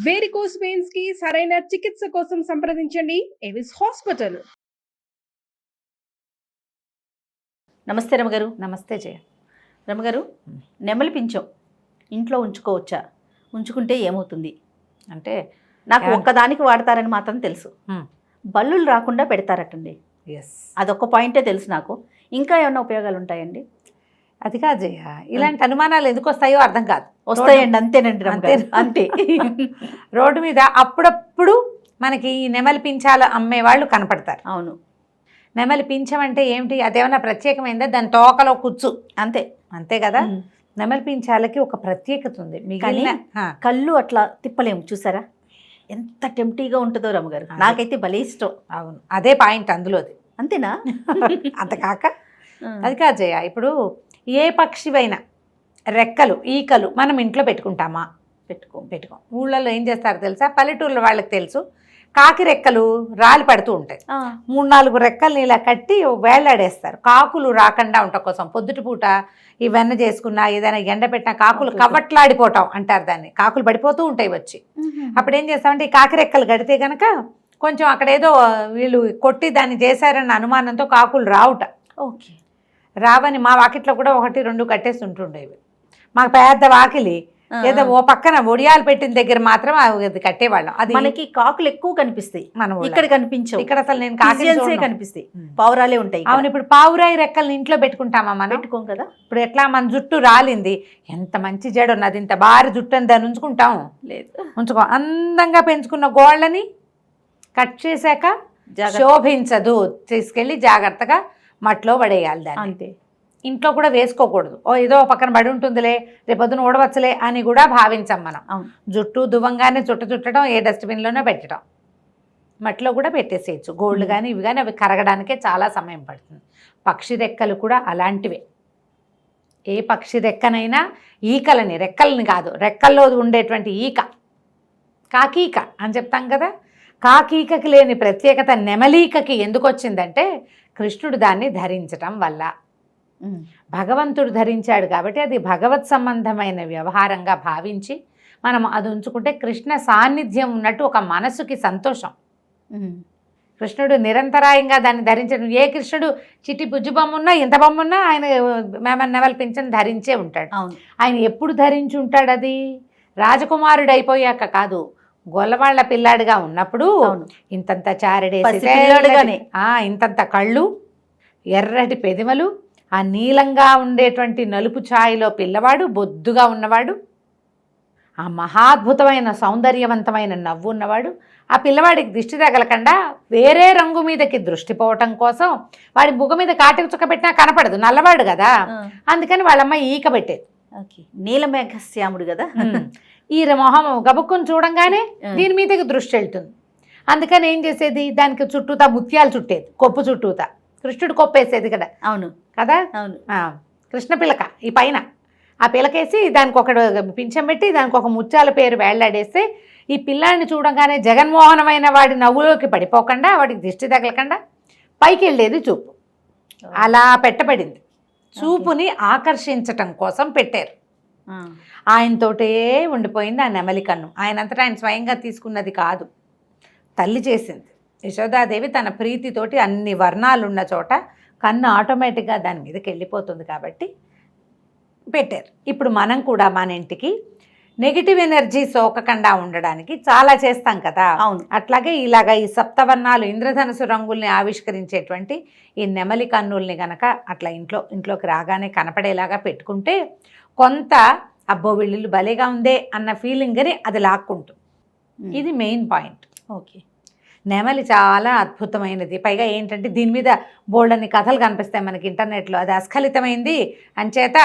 Varicose veins కి సరైన చికిత్స కోసం సంప్రదించండి ఎవిస్ హాస్పిటల్. నమస్తే రమగారు. నమస్తే జయ. రమగారు, నెమలి పించం ఇంట్లో ఉంచుకోవచ్చా? ఉంచుకుంటే ఏమవుతుంది? అంటే నాకు ఒక్కదానికి వాడతారని మాత్రం తెలుసు, బల్లులు రాకుండా పెడతారటండి. ఎస్, అదొక్క పాయింటే తెలుసు నాకు. ఇంకా ఏమైనా ఉపయోగాలు ఉంటాయండి? అది కాదు జయ, ఇలాంటి అనుమానాలు ఎందుకు వస్తాయో అర్థం కాదు. వస్తాయండి, అంతేనండి రమగారు, అంతే. రోడ్డు మీద అప్పుడప్పుడు మనకి ఈ నెమలి పించాలు అమ్మేవాళ్ళు కనపడతారు. అవును. నెమలి పించం అంటే ఏమిటి? అదేమన్నా ప్రత్యేకమైందా? దాని తోకలో కుచ్చు, అంతే అంతే కదా. నెమలి పించాలకి ఒక ప్రత్యేకత ఉంది. కానీ కళ్ళు అట్లా తిప్పలేము, చూసారా ఎంత టెంప్టీగా ఉంటుందో రమగారు. నాకైతే భలే ఇష్టం. అవును, అదే పాయింట్ అందులోది. అంతేనా? అంత కాక అది కాదు జయ, ఇప్పుడు ఏ పక్షివైనా రెక్కలు ఈకలు మనం ఇంట్లో పెట్టుకుంటామా? పెట్టుకోం. ఊళ్ళల్లో ఏం చేస్తారో తెలుసా? పల్లెటూర్ల వాళ్ళకి తెలుసు, కాకి రెక్కలు రాలి పడుతూ ఉంటాయి. 3-4 రెక్కల్ని ఇలా కట్టి వేళ్లాడేస్తారు, కాకులు రాకుండా ఉండటం కోసం. పొద్దుటిపూట ఈ వెన్న చేసుకున్నా ఏదైనా ఎండ పెట్టినా కాకులు కవట్లాడిపోవటం అంటారు దాన్ని. కాకులు పడిపోతూ ఉంటాయి వచ్చి. అప్పుడు ఏం చేస్తామంటే ఈ కాకి రెక్కలు కడితే కనుక కొంచెం అక్కడేదో వీళ్ళు కొట్టి దాన్ని చేశారన్న అనుమానంతో కాకులు రావుట. ఓకే, రావని మా వాకిట్లో కూడా 1-2 కట్టేసి ఉంటుండేవి. మాకు పెద్ద వాకిలి, ఏదో ఓ పక్కన ఒడియాలు పెట్టిన దగ్గర మాత్రం అది కట్టేవాళ్ళం. అది మనకి కాకులు ఎక్కువ కనిపిస్తాయి, మనం ఇక్కడ కనిపించవు. ఇక్కడ అసలు నేను కాకి కనిపిస్తాయి, పావురాలే ఉంటాయి. అవును, ఇప్పుడు పావురాయి రెక్కల్ని ఇంట్లో పెట్టుకుంటామా? మనం పెట్టుకోం కదా. ఇప్పుడు ఎట్లా మన జుట్టు రాలింది, ఎంత మంచి జడ ఉన్నది, ఇంత భారీ జుట్టు అని దాన్ని ఉంచుకుంటాం? లేదు, ఉంచుకో. అందంగా పెంచుకున్న గోళ్ళని కట్ చేశాక శోభించదు, తీసుకెళ్ళి జాగ్రత్తగా మట్లో పడేయాలి దాన్ని. అంతే. ఇంట్లో కూడా వేసుకోకూడదు. ఏదో పక్కన పడి ఉంటుందిలే, రేపొద్దున ఊడవచ్చలే అని కూడా భావించాం మనం. జుట్టు దువ్వంగానే చుట్టడం, ఏ డస్ట్బిన్లోనే పెట్టడం, మట్టిలో కూడా పెట్టేసేయచ్చు. గోల్డ్ కానీ ఇవి కానీ అవి కరగడానికే చాలా సమయం పడుతుంది. పక్షి రెక్కలు కూడా అలాంటివే. ఏ పక్షి రెక్కనైనా ఈకలని, రెక్కలని కాదు, రెక్కల్లో ఉండేటువంటి ఈక, కాకీక అని చెప్తాం కదా. కాకీకకి లేని ప్రత్యేకత నెమలీకకి ఎందుకు వచ్చిందంటే కృష్ణుడు దాన్ని ధరించటం వల్ల. భగవంతుడు ధరించాడు కాబట్టి అది భగవత్ సంబంధమైన వ్యవహారంగా భావించి మనం అది ఉంచుకుంటే కృష్ణ సాన్నిధ్యం ఉన్నట్టు ఒక మనసుకి సంతోషం. కృష్ణుడు నిరంతరాయంగా దాన్ని ధరించడం. ఏ కృష్ణుడు చిట్టి బుజ్జి బొమ్మ ఉన్నా ఇంత బొమ్మ ఉన్నా ఆయన నెమలి పింఛన్ ధరించే ఉంటాడు. ఆయన ఎప్పుడు ధరించి ఉంటాడు? అది రాజకుమారుడు అయిపోయాక కాదు, గొల్లవాళ్ల పిల్లాడిగా ఉన్నప్పుడు ఇంతంత చారడేసి ఇంతంత కళ్ళు, ఎర్రటి పెదిమలు, ఆ నీలంగా ఉండేటువంటి నలుపు ఛాయలో పిల్లవాడు, బొద్దుగా ఉన్నవాడు, ఆ మహాద్భుతమైన సౌందర్యవంతమైన నవ్వు ఉన్నవాడు. ఆ పిల్లవాడికి దృష్టి తగలకుండా వేరే రంగు మీదకి దృష్టి పోవటం కోసం వాడి బుగ్గ మీద కాటికి చుక్క పెట్టినా కనపడదు, నల్లవాడు కదా. అందుకని వాళ్ళమ్మ ఈక పెట్టేది. నీలమేఘశ్యాముడు కదా. ఈ మొహం గబుక్కుని చూడంగానే దీని మీదకి దృష్టి వెళ్తుంది. అందుకని ఏం చేసేది, దానికి చుట్టూతా ముత్యాలు చుట్టేది, కొప్పు చుట్టూతా. కృష్ణుడు కొప్పేసేది కదా. అవును కదా. అవును. కృష్ణ పిలక ఈ పైన ఆ పిలకేసి దానికి ఒక పింఛం పెట్టి దానికి ఒక ముత్యాల పేరు వేళ్లాడేస్తే ఈ పిల్లాడిని చూడంగానే జగన్మోహనమైన వాడి నవ్వులోకి పడిపోకుండా, వాడికి దిష్టి తగలకుండా పైకి వెళ్ళేది చూపు. అలా పెట్టబడింది. చూపుని ఆకర్షించటం కోసం పెట్టారు. ఆయనతోటే ఉండిపోయింది ఆ నెమలి కన్ను. ఆయనంతటా ఆయన స్వయంగా తీసుకున్నది కాదు, తల్లి చేసింది. యశోదాదేవి తన ప్రీతితోటి అన్ని వర్ణాలు ఉన్న చోట కన్ను ఆటోమేటిక్గా దాని మీదకి వెళ్ళిపోతుంది కాబట్టి పెట్టారు. ఇప్పుడు మనం కూడా మన ఇంటికి నెగిటివ్ ఎనర్జీ సోకకుండా ఉండడానికి చాలా చేస్తాం కదా. అవును. అట్లాగే ఇలాగ ఈ సప్తవర్ణాలు ఇంద్రధనుసు రంగుల్ని ఆవిష్కరించేటువంటి ఈ నెమలి కన్నుల్ని గనక అట్లా ఇంట్లోకి రాగానే కనపడేలాగా పెట్టుకుంటే కొంత అబ్బో వీళ్ళు భలేగా ఉందే అన్న ఫీలింగ్ని అది లాక్కుంటుంది. ఇది మెయిన్ పాయింట్. ఓకే. నెమలి చాలా అద్భుతమైనది. పైగా ఏంటంటే దీని మీద బోల్డన్ని కథలు కనిపిస్తాయి మనకి ఇంటర్నెట్లో. అది అస్ఖలితమైంది అంచేత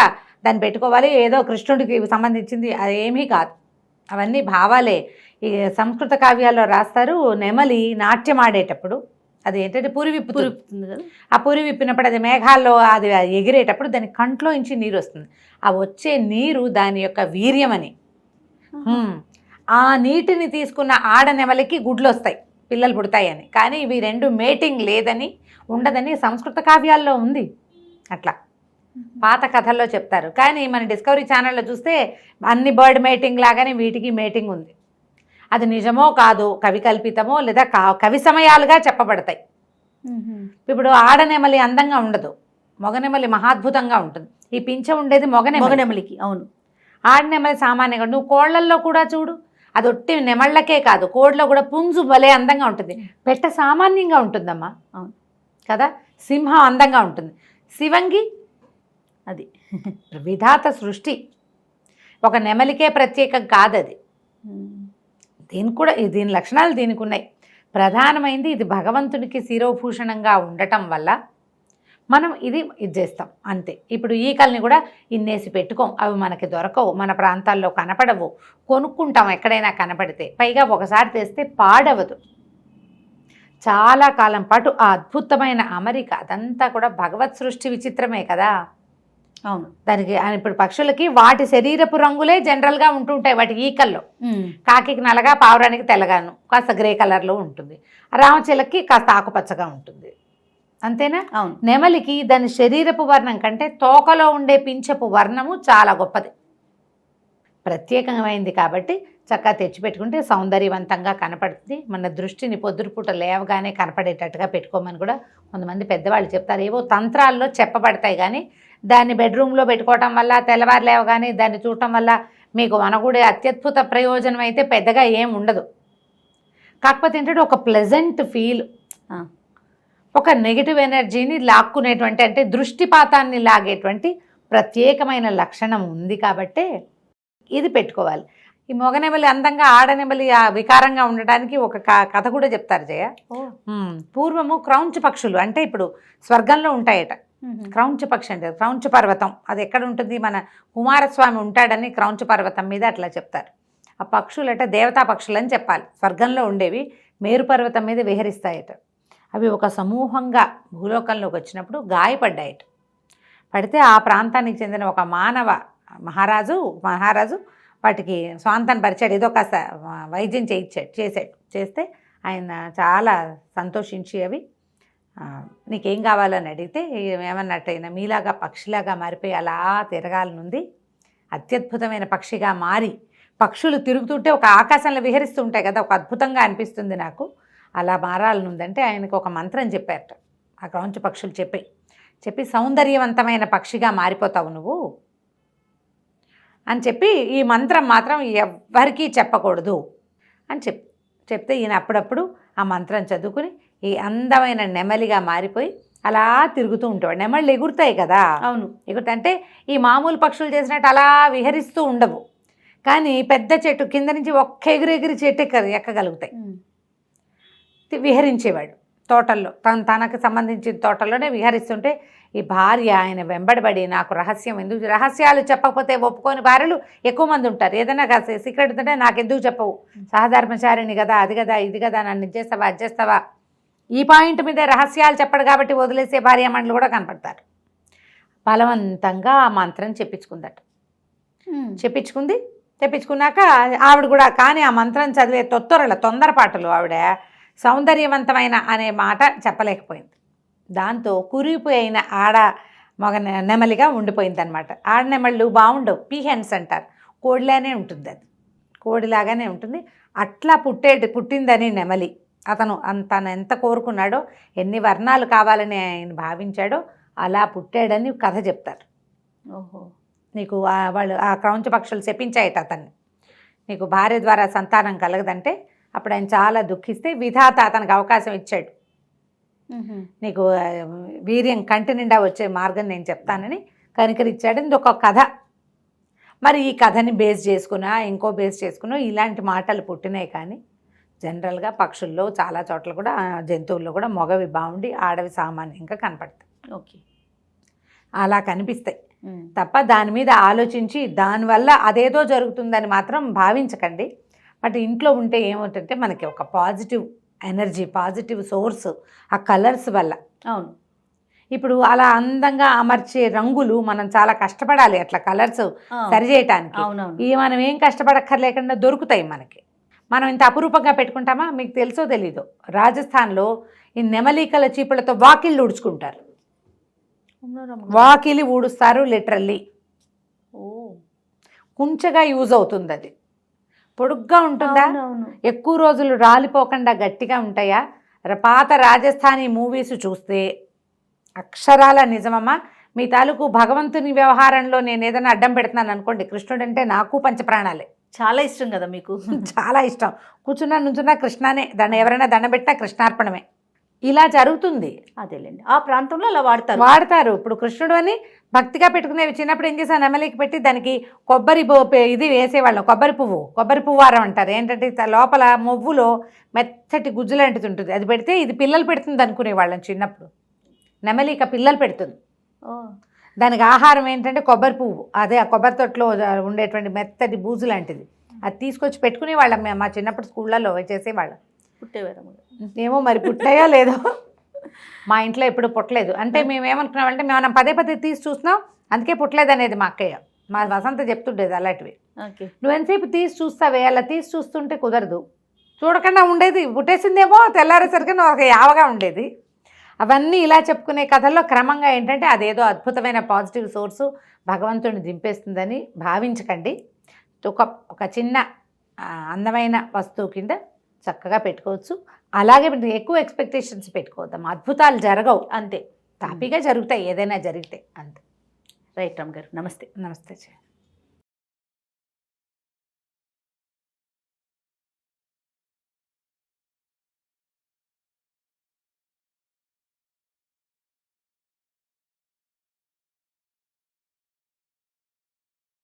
దాన్ని పెట్టుకోవాలి, ఏదో కృష్ణుడికి సంబంధించింది, అదేమీ కాదు. అవన్నీ భావాలే. ఈ సంస్కృత కావ్యాల్లో రాస్తారు, నెమలి నాట్యం ఆడేటప్పుడు అది ఏంటంటే పూరి విప్పుతుంది కదా. ఆ పూరి విప్పినప్పుడు అది మేఘాల్లో అది ఎగిరేటప్పుడు దాని కంట్లో నుంచి నీరు వస్తుంది. ఆ వచ్చే నీరు దాని యొక్క వీర్యమని. ఆ నీటిని తీసుకున్న ఆడ నెమలికి గుడ్లు వస్తాయి, పిల్లలు పుడతాయని. కానీ ఇవి రెండు మేటింగ్ లేదని, ఉండదని సంస్కృత కావ్యాల్లో ఉంది. అట్లా పాత కథల్లో చెప్తారు. కానీ మన డిస్కవరీ ఛానల్లో చూస్తే అన్ని బర్డ్ మేటింగ్ లాగానే వీటికి మేటింగ్ ఉంది. అది నిజమో కాదో, కవి కల్పితమో లేదా కవి సమయాలుగా చెప్పబడతాయి. ఇప్పుడు ఆడనెమలి అందంగా ఉండదు, మొగనెమలి మహాద్భుతంగా ఉంటుంది. ఈ పింఛ ఉండేది మొగనెమలికి. అవును. ఆడనెమలి సామాన్యంగా. నువ్వు కోళ్లల్లో కూడా చూడు, అది ఒట్టి నెమళ్ళకే కాదు, కోడిలో కూడా పుంజు భలే అందంగా ఉంటుంది. పెట్ట సామాన్యంగా ఉంటుందమ్మా. అవును కదా. సింహం అందంగా ఉంటుంది. శివంగి అది విధాత సృష్టి, ఒక నెమలికే ప్రత్యేకం కాదు అది. దీనికి కూడా దీని లక్షణాలు దీనికి ఉన్నాయి. ప్రధానమైంది ఇది భగవంతునికి శిరోభూషణంగా ఉండటం వల్ల మనం ఇది చేస్తాం అంతే. ఇప్పుడు ఈకల్ని కూడా ఇన్నేసి పెట్టుకోం, అవి మనకి దొరకవు, మన ప్రాంతాల్లో కనపడవు, కొనుక్కుంటాం ఎక్కడైనా కనపడితే. పైగా ఒకసారి తెస్తే పాడవదు, చాలా కాలం పాటు ఆ అద్భుతమైన అమరిక. అదంతా కూడా భగవత్ సృష్టి విచిత్రమే కదా. అవును. దానికి ఇప్పుడు పక్షులకి వాటి శరీరపు రంగులే జనరల్గా ఉంటుంటాయి. వాటి ఈకల్లో కాకికి నల్లగా, పావురానికి తెల్లగాను, కాస్త గ్రే కలర్లో ఉంటుంది. రామచిలకి కాస్త ఆకుపచ్చగా ఉంటుంది, అంతేనా. అవును. నెమలికి దాని శరీరపు వర్ణం కంటే తోకలో ఉండే పింఛపు వర్ణము చాలా గొప్పది, ప్రత్యేకమైంది. కాబట్టి చక్కగా తెచ్చిపెట్టుకుంటే సౌందర్యవంతంగా కనపడుతుంది. మన దృష్టిని పొద్దురుపూట లేవగానే కనపడేటట్టుగా పెట్టుకోమని కూడా కొంతమంది పెద్దవాళ్ళు చెప్తారు. ఏవో తంత్రాల్లో చెప్పబడతాయి, కానీ దాన్ని బెడ్రూమ్లో పెట్టుకోవటం వల్ల, తెల్లవారు లేవగానే దాన్ని చూడటం వల్ల మీకు మనగుడే అత్యద్భుత ప్రయోజనం అయితే పెద్దగా ఏం ఉండదు. కాకపోతే ఏంటంటే ఒక ప్లెజెంట్ ఫీల్, ఒక నెగిటివ్ ఎనర్జీని లాక్కునేటువంటి, అంటే దృష్టిపాతాన్ని లాగేటువంటి ప్రత్యేకమైన లక్షణం ఉంది. కాబట్టే ఇది పెట్టుకోవాలి. ఈ మొగనెమలి అందంగా, ఆడనెమలి వికారంగా ఉండడానికి ఒక కథ కూడా చెప్తారు జయ. పూర్వము క్రౌంచ పక్షులు అంటే ఇప్పుడు స్వర్గంలో ఉంటాయట. క్రౌంచ పక్షి అంటే క్రౌంచ పర్వతం, అది ఎక్కడ ఉంటుంది, మన కుమారస్వామి ఉంటాడని క్రౌంచ పర్వతం మీద అట్లా చెప్తారు. ఆ పక్షులట దేవతా పక్షులు అని చెప్పాలి, స్వర్గంలో ఉండేవి, మేరు పర్వతం మీద విహరిస్తాయట. అవి ఒక సమూహంగా భూలోకంలోకి వచ్చినప్పుడు గాయపడ్డాయట. పడితే ఆ ప్రాంతానికి చెందిన ఒక మహారాజు వాటికి స్వాంతం పరిచాడు, ఏదో కాస్త వైద్యం చేస్తే ఆయన చాలా సంతోషించి అవి నీకేం కావాలని అడిగితే ఏమన్నట్టయినా మీలాగా పక్షిలాగా మారిపోయి అలా తిరగాలనుంది, అత్యద్భుతమైన పక్షిగా మారి, పక్షులు తిరుగుతుంటే ఒక ఆకాశంలో విహరిస్తూ ఉంటాయి కదా, ఒక అద్భుతంగా అనిపిస్తుంది నాకు, అలా మారాలనుందంటే ఆయనకు ఒక మంత్రం చెప్పారట. ఆ క్రౌంచ పక్షులు చెప్పి సౌందర్యవంతమైన పక్షిగా మారిపోతావు నువ్వు అని చెప్పి, ఈ మంత్రం మాత్రం ఎవ్వరికీ చెప్పకూడదు అని చెప్తే ఈయన అప్పుడప్పుడు ఆ మంత్రం చదువుకుని ఈ అందమైన నెమలిగా మారిపోయి అలా తిరుగుతూ ఉంటాడు. నెమళ్ళు ఎగురుతాయి కదా. అవును. ఎగురుతాయంటే ఈ మామూలు పక్షులు చేసినట్టు అలా విహరిస్తూ ఉండవు, కానీ పెద్ద చెట్టు కింద నుంచి ఒక్క ఎగిరెగిరి చెట్టు ఎక్కగలుగుతాయి. విహరించేవాడు తోటల్లో, తనకు సంబంధించిన తోటల్లోనే విహరిస్తుంటే ఈ భార్య ఆయన వెంబడబడి నాకు రహస్యం ఎందుకు, రహస్యాలు చెప్పకపోతే ఒప్పుకొని భార్యలు ఎక్కువ మంది ఉంటారు. ఏదైనా కాస్త సీక్రెట్ ఉంటే నాకెందుకు చెప్పవు, సహధర్మచారిణి కదా, అది కదా ఇది కదా, నన్ను ఇచ్చేస్తావా అజ్జేస్తావా, ఈ పాయింట్ మీదే రహస్యాలు చెప్పడు కాబట్టి వదిలేసే భార్యామండలు కూడా కనపడతారు. బలవంతంగా ఆ మంత్రం చెప్పించుకున్నాక ఆవిడ కూడా, కానీ ఆ మంత్రం చదివే తొందరపాటులు ఆవిడ సౌందర్యవంతమైన అనే మాట చెప్పలేకపోయింది. దాంతో కురిపోయిన మగ నెమలిగా ఉండిపోయింది అనమాట. ఆడనెమళ్ళు బాగుండవు, పీహెన్స్ అంటారు, కోడిలానే ఉంటుంది, అది కోడిలాగానే ఉంటుంది. అట్లా పుట్టిందని నెమలి తను ఎంత కోరుకున్నాడో, ఎన్ని వర్ణాలు కావాలని ఆయన భావించాడో అలా పుట్టాడని కథ చెప్తారు. ఓహో. నీకు వాళ్ళు ఆ క్రౌంచ పక్షులు చెప్పించాయట అతన్ని, నీకు భార్య ద్వారా సంతానం కలగదంటే అప్పుడు ఆయన చాలా దుఃఖిస్తే విధాత అతనికి అవకాశం ఇచ్చాడు, నీకు వీర్యం కంటి నిండా వచ్చే మార్గం నేను చెప్తానని కనికరిచ్చాడు. ఇది ఒక కథ. మరి ఈ కథని బేస్ చేసుకున్నా ఇంకో బేస్ చేసుకున్నా ఇలాంటి మాటలు పుట్టినాయి. కానీ జనరల్గా పక్షుల్లో చాలా చోట్ల కూడా, జంతువుల్లో కూడా మగవి బాగుండి ఆడవి సామాన్యంగా కనపడతాయి. ఓకే, అలా కనిపిస్తాయి తప్ప దాని మీద ఆలోచించి దానివల్ల అదేదో జరుగుతుందని మాత్రం భావించకండి. బట్ ఇంట్లో ఉంటే ఏమవుతుందంటే మనకి ఒక పాజిటివ్ ఎనర్జీ, పాజిటివ్ సోర్స్ ఆ కలర్స్ వల్ల. అవును. ఇప్పుడు అలా అందంగా అమర్చే రంగులు మనం చాలా కష్టపడాలి అట్లా కలర్స్ సరిచేయటానికి. ఇవి మనం ఏం కష్టపడక్కర్లేకుండా దొరుకుతాయి మనకి. మనం ఇంత అపురూపంగా పెట్టుకుంటామా, మీకు తెలుసో తెలీదో, రాజస్థాన్లో ఈ నెమలికల చీపులతో వాకిళ్ళు ఊడ్చుకుంటారు. వాకిలి ఊడుస్తారు లిటరల్లీ. కుంచగా యూజ్ అవుతుంది అది. పొడుగ్గా ఉంటుందా, అవునవును. ఎక్కువ రోజులు రాలిపోకుండా గట్టిగా ఉంటాయా? పాత రాజస్థానీ మూవీస్ చూస్తే అక్షరాల నిజమమ్మా. మీ తాలూకు భగవంతుని వ్యవహారంలో నేను ఏదైనా అడ్డం పెడుతున్నాను అనుకోండి, కృష్ణుడు అంటే నాకు పంచప్రాణాలే, చాలా ఇష్టం కదా మీకు. చాలా ఇష్టం. కూర్చున్నా నుంచున్నా కృష్ణానే, దాన్ని ఎవరైనా దండం పెట్టినా కృష్ణార్పణమే. ఇలా జరుగుతుంది. అదేలేండి, ఆ ప్రాంతంలో అలా వాడతారు. ఇప్పుడు కృష్ణుడు అని భక్తిగా పెట్టుకునేవి. చిన్నప్పుడు ఏం చేశాను, నెమలికి పెట్టి దానికి కొబ్బరి ఇది వేసేవాళ్ళం, కొబ్బరి పువ్వు వారం అంటారు. ఏంటంటే లోపల మొవ్వులో మెత్తటి గుజ్జు లాంటిది ఉంటుంది, అది పెడితే ఇది పిల్లలు పెడుతుంది అనుకునేవాళ్ళం చిన్నప్పుడు. నెమలిక పిల్లలు పెడుతుంది, దానికి ఆహారం ఏంటంటే కొబ్బరి పువ్వు. అదే ఆ కొబ్బరి తొట్లో ఉండేటువంటి మెత్తటి బూజు లాంటిది, అది తీసుకొచ్చి పెట్టుకునేవాళ్ళం మేము మా చిన్నప్పుడు స్కూళ్ళల్లో చేసేవాళ్ళం. పుట్టేవారు. ఏమో మరి పుట్టాయో లేదో, మా ఇంట్లో ఎప్పుడు పుట్టలేదు. అంటే మేము ఏమనుకున్నామంటే మేము పదే పదే తీసి చూస్తున్నాం, అందుకే పుట్టలేదు అనేది మా అక్కయ్య, మా వసంత చెప్తుండేది అలాంటివి. నువ్వు ఎంతసేపు తీసి చూస్తావే, అలా తీసి చూస్తుంటే కుదరదు, చూడకుండా ఉండేది, పుట్టేసిందేమో తెల్లారేసరికి ఒక యావగా ఉండేది. అవన్నీ ఇలా చెప్పుకునే కథల్లో క్రమంగా ఏంటంటే అదేదో అద్భుతమైన పాజిటివ్ సోర్సు భగవంతుడిని దింపేస్తుందని భావించకండి. ఒక చిన్న అందమైన వస్తువు కింద చక్కగా పెట్టుకోవచ్చు. అలాగే ఎక్కువ ఎక్స్పెక్టేషన్స్ పెట్టుకోవద్దాం, అద్భుతాలు జరగవు, అంతే. తాపీగా జరుగుతాయి, ఏదైనా జరిగితే అంతే. రైట్ రామ్ గారు, నమస్తే. నమస్తే.